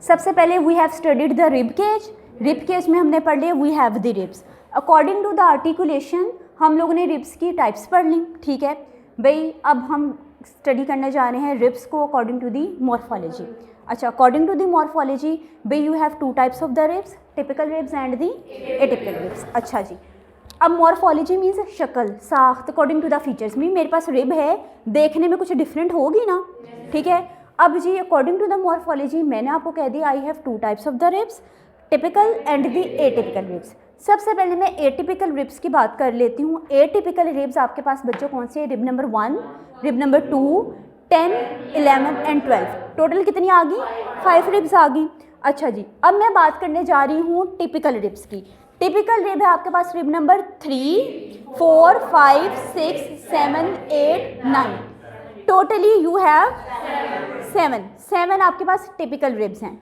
सबसे पहले we have studied the rib cage. Rib cage में हमने पढ़ लिया we have the ribs. According to the articulation हम लोगों ने रिब्स की टाइप्स पढ़ ली, ठीक है भाई। अब हम स्टडी करने जा रहे हैं रिब्स को अकॉर्डिंग टू दी मॉर्फोलॉजी। अच्छा, अकॉर्डिंग टू दी मॉर्फोलॉजी भाई you have two types of the ribs, typical ribs and the atypical ribs. अच्छा जी, अब मॉर्फोलॉजी मीन्स शक्ल साख्त, अकॉर्डिंग टू द फीचर्स में मेरे पास रिब है, देखने में कुछ डिफरेंट होगी ना, ठीक है। अब जी अकॉर्डिंग टू द मॉर्फोलॉजी मैंने आपको कह दिया I have two types of the ribs, typical and the atypical ribs. सबसे पहले मैं एटिपिकल रिब्स की बात कर लेती हूँ। एटिपिकल रिब्स आपके पास बच्चों कौन से, rib number 1, rib number 2, 10, 11 and 12, total कितनी आ गई, 5 रिब्स आ गई। अच्छा जी, अब मैं बात करने जा रही हूँ टिपिकल रिब्स की। टिपिकल रिब है आपके पास rib number 3, 4, 5, 6, 7, 8, 9, totally you have 7 आपके पास टिपिकल रिब्स हैं।